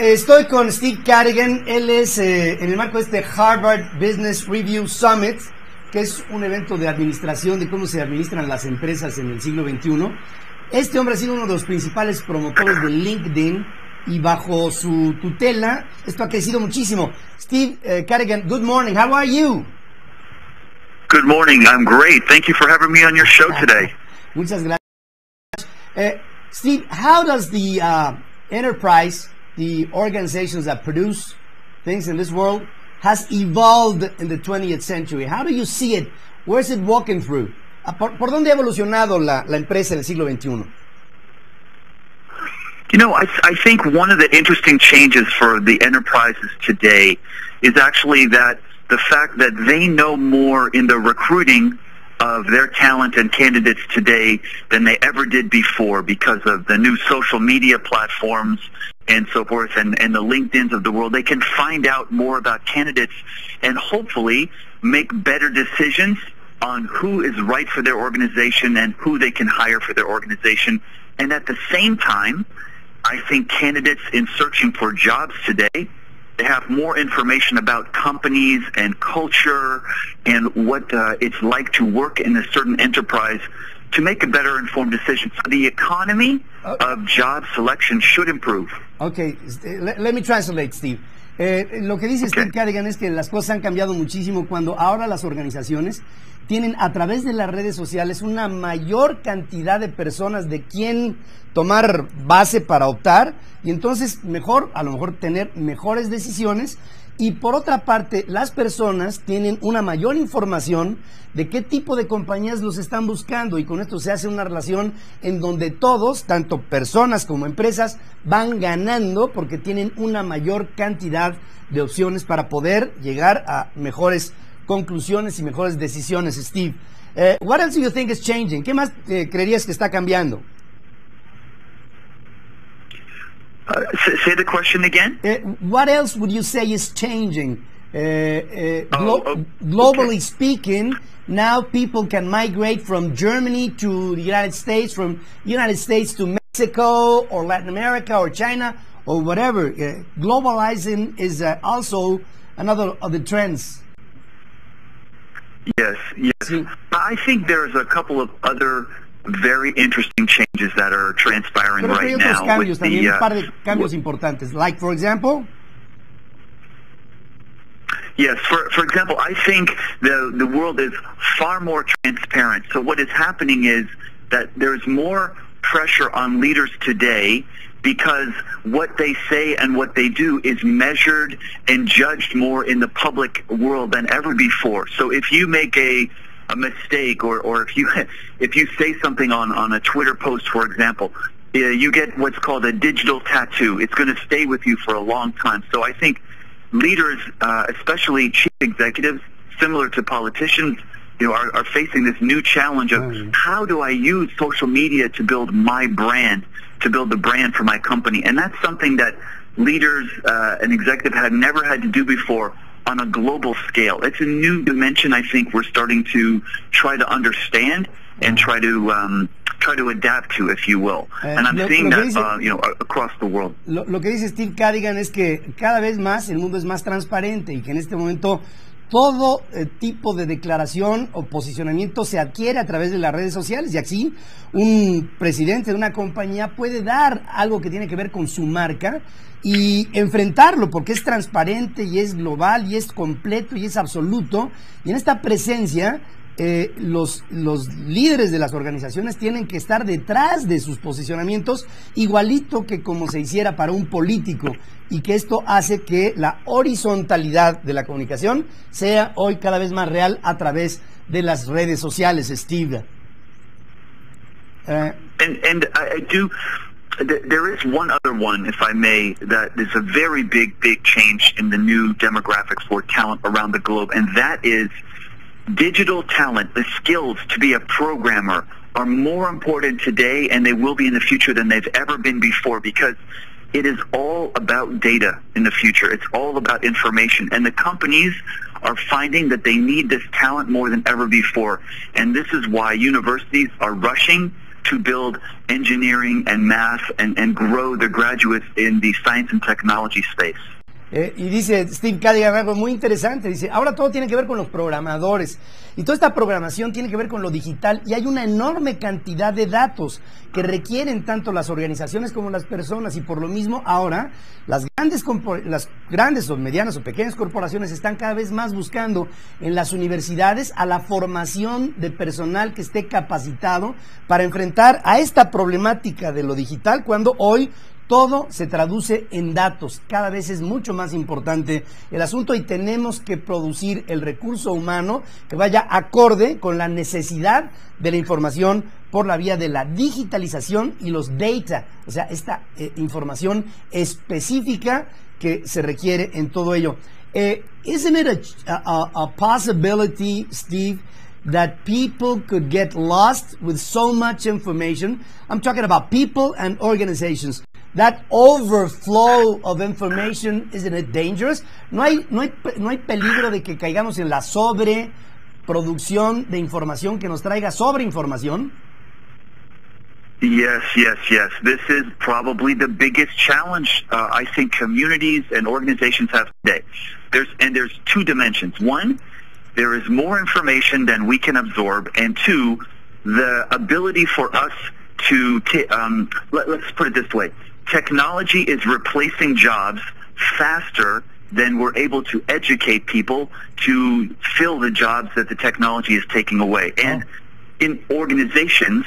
Estoy con Steve Cadigan. Él es en el marco de este Harvard Business Review Summit, que es un evento de administración, de cómo se administran las empresas en el siglo XXI. Este hombre ha sido uno de los principales promotores de LinkedIn y bajo su tutela esto ha crecido muchísimo. Steve Cadigan, good morning. How are you? Good morning. I'm great. Thank you for having me on your show today. Muchas gracias. Steve, how does the enterprise, the organizations that produce things in this world, has evolved in the 20th century? How do you see it? Where's it walking through? ¿Por dónde ha evolucionado la empresa en el siglo XXI? You know, I think one of the interesting changes for the enterprises today is actually that the fact that they know more in the recruiting of their talent and candidates today than they ever did before because of the new social media platforms and so forth and the LinkedIns of the world. They can find out more about candidates and hopefully make better decisions on who is right for their organization and who they can hire for their organization. And at the same time, I think candidates in searching for jobs today, they have more information about companies and culture and what it's like to work in a certain enterprise to make a better informed decision. So the economy of job selection should improve. Okay, let me translate, Steve. Lo que dice Steve Cadigan es que las cosas han cambiado muchísimo cuando ahora las organizaciones tienen a través de las redes sociales una mayor cantidad de personas de quien tomar base para optar y entonces a lo mejor tener mejores decisiones. Y por otra parte, las personas tienen una mayor información de qué tipo de compañías los están buscando y con esto se hace una relación en donde todos, tanto personas como empresas, van ganando porque tienen una mayor cantidad de opciones para poder llegar a mejores conclusiones y mejores decisiones. Steve, what else do you think is changing? ¿Qué más creerías que está cambiando? Say the question again. What else would you say is changing? Globally speaking, now people can migrate from Germany to the United States, from United States to Mexico or Latin America or China or whatever. Globalizing is also another of the trends. Yes. Sí. I think there's a couple of other very interesting changes that are transpiring right now. Cambios también, un par de cambios importantes. Like, for example? Yes, for example, I think the world is far more transparent. So what is happening is that there's more pressure on leaders today because what they say and what they do is measured and judged more in the public world than ever before. So if you make a mistake or if you say something on a Twitter post, for example, you get what's called a digital tattoo. It's going to stay with you for a long time. So I think leaders, especially chief executives, similar to politicians, are facing this new challenge of how do I use social media to build my brand, to build the brand for my company. And that's something that leaders and executives have never had to do before on a global scale. It's a new dimension I think we're starting to try to understand and try to adapt to, if you will. And I'm seeing that across the world. Lo que dice Steve Cadigan es que cada vez más el mundo es más transparente y que en este momento todo tipo de declaración o posicionamiento se adquiere a través de las redes sociales y así un presidente de una compañía puede dar algo que tiene que ver con su marca y enfrentarlo porque es transparente y es global y es completo y es absoluto. Y en esta presencia los líderes de las organizaciones tienen que estar detrás de sus posicionamientos igualito que como se hiciera para un político y que esto hace que la horizontalidad de la comunicación sea hoy cada vez más real a través de las redes sociales, Steve. And I do. There is one other one, if I may, that is a very big change in the new demographics for talent around the globe, and that is digital talent. The skills to be a programmer are more important today, and they will be in the future than they've ever been before, because it is all about data in the future. It's all about information, and the companies are finding that they need this talent more than ever before, and this is why universities are rushing to build engineering and math and grow the graduates in the science and technology space. Y dice Steve Cadigan algo muy interesante, dice, ahora todo tiene que ver con los programadores y toda esta programación tiene que ver con lo digital y hay una enorme cantidad de datos que requieren tanto las organizaciones como las personas y por lo mismo ahora las grandes o medianas o pequeñas corporaciones están cada vez más buscando en las universidades a la formación de personal que esté capacitado para enfrentar a esta problemática de lo digital cuando hoy todo se traduce en datos, cada vez es mucho más importante el asunto y tenemos que producir el recurso humano que vaya acorde con la necesidad de la información por la vía de la digitalización y los data, o sea, esta información específica que se requiere en todo ello. Isn't it a possibility, Steve, that people could get lost with so much information? I'm talking about people and organizations. That overflow of information, isn't it dangerous? ¿No hay peligro de que caigamos en la sobreproducción de información que nos traiga sobreinformación? Yes. This is probably the biggest challenge I think communities and organizations have today. There's two dimensions. One, there is more information than we can absorb, and two, the ability for us to let's put it this way. Technology is replacing jobs faster than we're able to educate people to fill the jobs that the technology is taking away. And in organizations,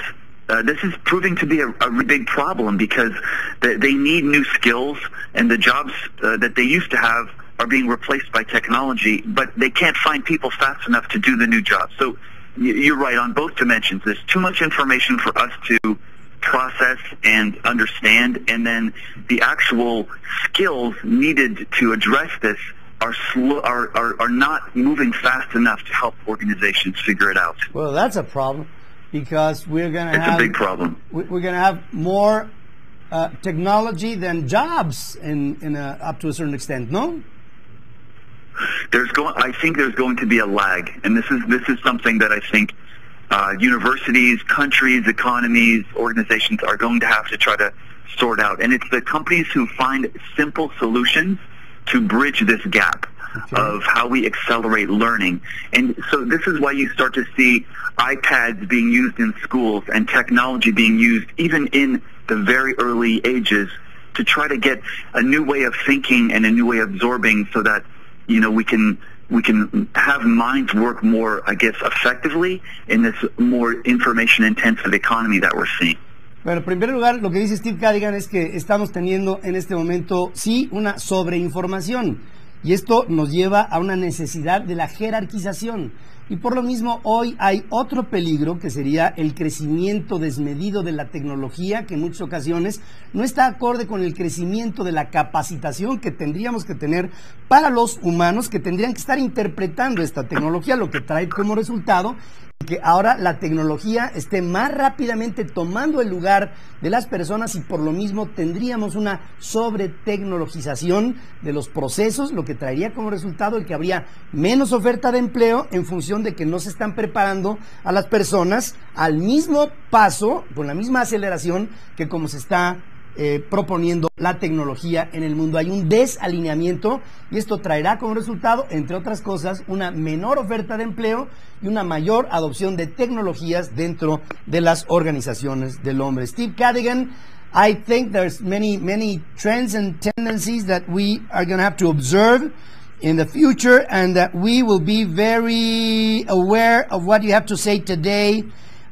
this is proving to be a really big problem because they need new skills, and the jobs that they used to have are being replaced by technology, but they can't find people fast enough to do the new jobs. So you're right on both dimensions. There's too much information for us to process and understand, and then the actual skills needed to address this are not moving fast enough to help organizations figure it out. Well, that's a problem because we're going to have a big problem. We're going to have more technology than jobs up to a certain extent, no? I think there's going to be a lag, and this is something that I think universities, countries, economies, organizations are going to have to try to sort out. And it's the companies who find simple solutions to bridge this gap of how we accelerate learning. And so this is why you start to see iPads being used in schools and technology being used even in the very early ages to try to get a new way of thinking and a new way of absorbing so that, you know, we can have minds work more, I guess, effectively in this more information-intensive economy that we're seeing. Bueno, en primer lugar, lo que dice Steve Cadigan es que estamos teniendo en este momento, sí, una sobreinformación. Y esto nos lleva a una necesidad de la jerarquización. Y por lo mismo, hoy hay otro peligro que sería el crecimiento desmedido de la tecnología, que en muchas ocasiones no está acorde con el crecimiento de la capacitación que tendríamos que tener para los humanos que tendrían que estar interpretando esta tecnología, lo que trae como resultado que ahora la tecnología esté más rápidamente tomando el lugar de las personas y por lo mismo tendríamos una sobretecnologización de los procesos, lo que traería como resultado el que habría menos oferta de empleo en función de que no se están preparando a las personas al mismo paso, con la misma aceleración que como se está proponiendo la tecnología en el mundo. Hay un desalineamiento y esto traerá como resultado, entre otras cosas, una menor oferta de empleo y una mayor adopción de tecnologías dentro de las organizaciones del hombre. Steve Cadigan, I think there's many trends and tendencies that we are going to have to observe in the future and that we will be very aware of what you have to say today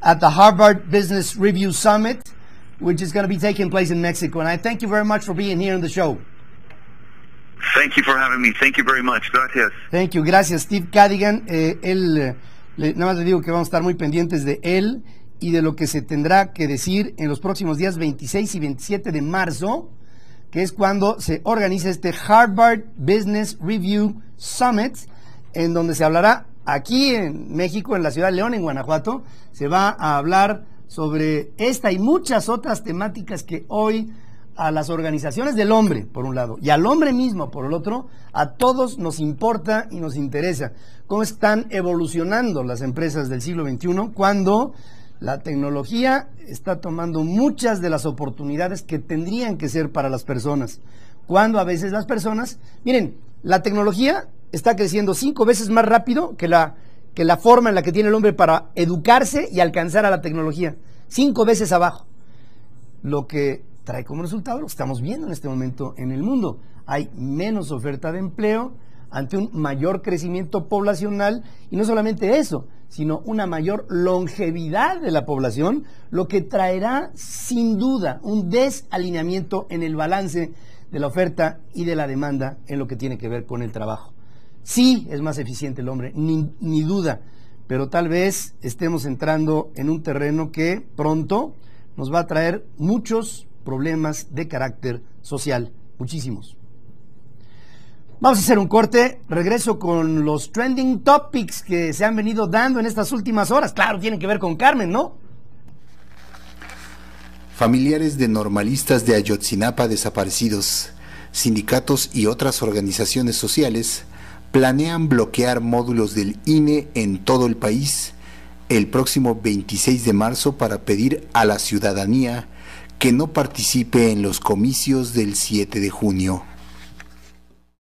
at the Harvard Business Review Summit, which is going to be taking place in Mexico. And I thank you very much for being here on the show. Thank you for having me. Thank you very much. Gracias. Thank you. Gracias, Steve Cadigan. Nada más le digo que vamos a estar muy pendientes de él y de lo que se tendrá que decir en los próximos días 26 y 27 de marzo, que es cuando se organiza este Harvard Business Review Summit, en donde se hablará aquí en México, en la ciudad de León, en Guanajuato. Se va a hablar sobre esta y muchas otras temáticas que hoy a las organizaciones del hombre, por un lado, y al hombre mismo, por el otro, a todos nos importa y nos interesa cómo están evolucionando las empresas del siglo XXI cuando La tecnología está tomando muchas de las oportunidades que tendrían que ser para las personas, cuando a veces las personas, miren, la tecnología está creciendo 5 veces más rápido que la forma en la que tiene el hombre para educarse y alcanzar a la tecnología, 5 veces abajo. Lo que trae como resultado lo que estamos viendo en este momento en el mundo. Hay menos oferta de empleo ante un mayor crecimiento poblacional, y no solamente eso, sino una mayor longevidad de la población, lo que traerá sin duda un desalineamiento en el balance de la oferta y de la demanda en lo que tiene que ver con el trabajo. Sí, es más eficiente el hombre, ni duda, pero tal vez estemos entrando en un terreno que pronto nos va a traer muchos problemas de carácter social, muchísimos. Vamos a hacer un corte, regreso con los trending topics que se han venido dando en estas últimas horas. Claro, tienen que ver con Carmen, ¿no? Familiares de normalistas de Ayotzinapa desaparecidos, sindicatos y otras organizaciones sociales planean bloquear módulos del INE en todo el país el próximo 26 de marzo para pedir a la ciudadanía que no participe en los comicios del 7 de junio.